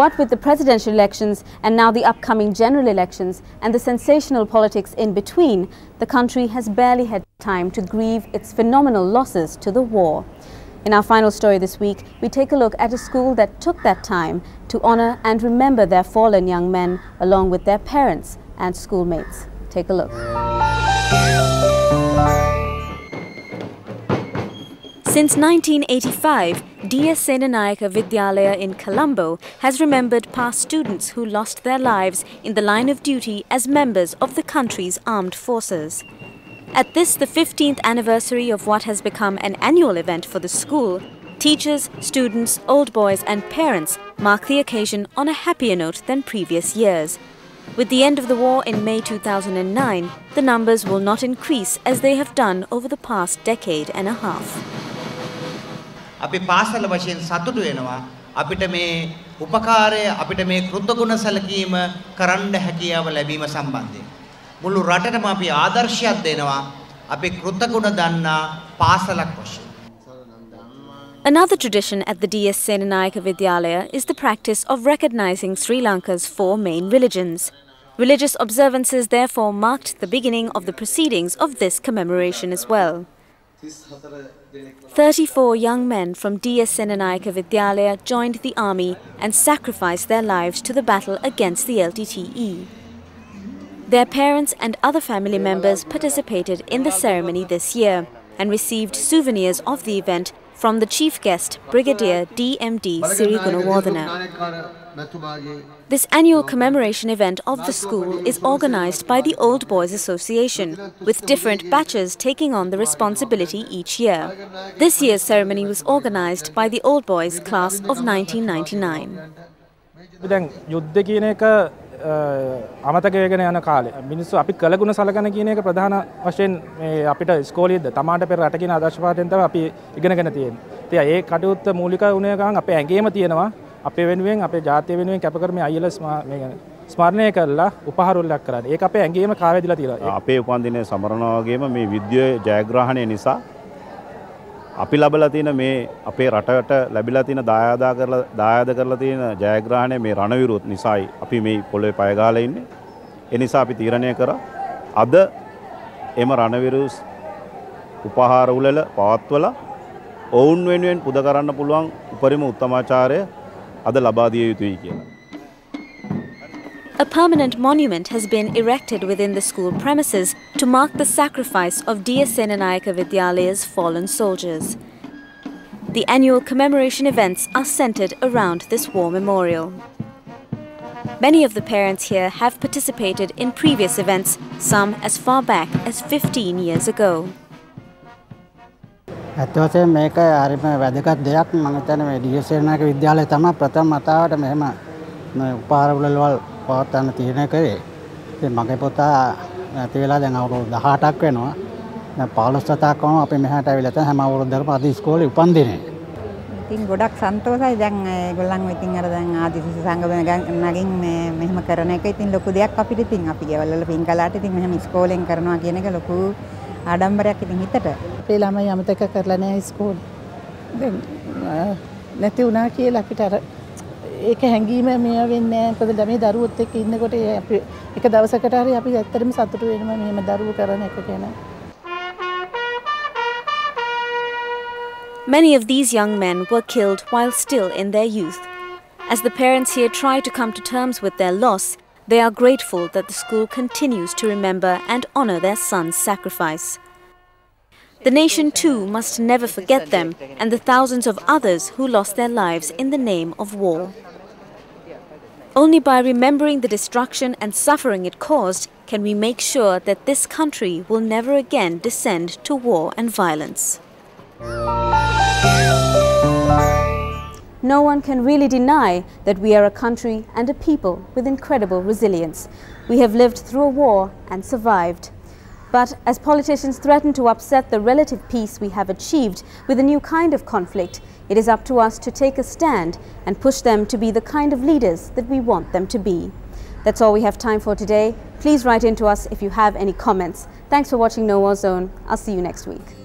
What with the presidential elections and now the upcoming general elections and the sensational politics in between, the country has barely had time to grieve its phenomenal losses to the war. In our final story this week, we take a look at a school that took that time to honor and remember their fallen young men along with their parents and schoolmates. Take a look. Since 1985, DS Senanayake Vidyalaya in Colombo has remembered past students who lost their lives in the line of duty as members of the country's armed forces. At this, the 15th anniversary of what has become an annual event for the school, teachers, students, old boys and parents mark the occasion on a happier note than previous years. With the end of the war in May 2009, the numbers will not increase as they have done over the past decade and a half. අපි පාසල වශයෙන් සතුටු වෙනවා අපිට මේ උපකාරය අපිට මේ කෘතගුණ සැලකීම කරන්න හැකියාව ලැබීම සම්බන්ධයෙන් මුළු රටටම අපි ආදර්ශයක් දෙනවා අපි කෘතගුණ දන්නා පාසලක් වශයෙන්. Another tradition at the DS Senanayake Vidyalaya is the practice of recognizing Sri Lanka's 4 main religions. Religious observances therefore marked the beginning of the proceedings of this commemoration as well. 34 young men from DS Senanayake Vidyalaya joined the army and sacrificed their lives to the battle against the LTTE. Their parents and other family members participated in the ceremony this year and received souvenirs of the event from the chief guest, Brigadier DMD Sirigunawardena. This annual commemoration event of the school is organized by the Old Boys Association, with different batches taking on the responsibility each year. This year's ceremony was organized by the Old Boys class of 1999. අමතක වෙගෙන යන කාලේ මිනිස්සු අපි කළගුණ සලකන කියන එක ප්‍රධාන වශයෙන් මේ අපිට ඉස්කෝලේද තමාට පෙර රට කියන ආදර්ශ පාඩයෙන් තමයි අපි ඉගෙනගෙන තියෙන්නේ. ඉතින් ඒ කටයුත්ත මූලික වුණේ ගමන් අපේ ඇඟේම තියෙනවා අපේ වෙනුවෙන් අපේ ජාතිය වෙනුවෙන් කැපකරමේ අයියලා මේ ස්මරණය කරලා උපහාරවලක් කරන්නේ. ඒක අපේ ඇඟේම කාවැදිලා තියෙනවා. අපේ උපන්දිනයේ සමරනවා වගේම මේ විද්‍යාවේ ජයග්‍රහණය නිසා අපි ලැබලා තියෙන මේ අපේ රටට ලැබිලා තියෙන දායාද කරලා තියෙන ජයග්‍රහණය මේ රණවිරුත් නිසායි අපි මේ පොළවේ පය ගහලා ඉන්නේ. ඒ නිසා අපි තීරණය කරා අද එම රණවිරු උපහාර උළෙල පවත්වලා ඔවුන් වෙනුවෙන් පුද කරන්න පුළුවන් උපරිම උත්තමාචාරය අද ලබා දිය යුතුයි කියලා. A permanent monument has been erected within the school premises to mark the sacrifice of DS Senanayake Vidyalaya's fallen soldiers. The annual commemoration events are centered around this war memorial. Many of the parents here have participated in previous events, some as far back as 15 years ago. ඇත්තටම මේක හරිම වැදගත් දෙයක් මම හිතන්නේ මේ DS Senanayake විද්‍යාලය තමයි ප්‍රථම වතාවට මෙහෙම උපහාර උළෙලවල් පවත්වන්න තීරණය කරේ. ඉතින් මගේ පුතා නැති වෙලා දැන් අවුරුදු 18ක් වෙනවා. දැන් 15 සතක් වුණා අපි මෙහාට ආවිලා තමයි හැම අවුරුද්දකම අද ඉස්කෝලේ උපන්දිනේ. ඉතින් ගොඩක් සන්තෝෂයි දැන් ඒගොල්ලන්ව ඉතින් අර දැන් ආදිසිසි සංගමයෙන් නගින් මෙහෙම කරන එක ඉතින් ලොකු දෙයක් අපිට ඉතින් අපි ගෙවල් වල පින් කළාට ඉතින් මෙහෙම ඉස්කෝලෙන් කරනවා කියන එක ලොකු ආඩම්බරයක් ඉතින් හිතට. අපේ ළමයි අමතක කරලා නැහැ ඉස්කෝලේ. දැන් නැති වුණා කියලා අපිට අර ඒක හැංගීම මේ වෙන්නේ නැහැ. මොකද මේ දරුවොත් එක්ක ඉන්නකොට අපි එක දවසකට හරි අපි ඇත්තටම සතුටු වෙනවා මෙහෙම දරුවෝ කරන එක ගැන. Many of these young men were killed while still in their youth. As the parents here try to come to terms with their loss, they are grateful that the school continues to remember and honor their sons' sacrifice. The nation too must never forget them and the thousands of others who lost their lives in the name of war. Only by remembering the destruction and suffering it caused can we make sure that this country will never again descend to war and violence. No one can really deny that we are a country and a people with incredible resilience. We have lived through a war and survived. But as politicians threaten to upset the relative peace we have achieved with a new kind of conflict, it is up to us to take a stand and push them to be the kind of leaders that we want them to be. That's all we have time for today. Please write in to us if you have any comments. Thanks for watching No War Zone. I'll see you next week.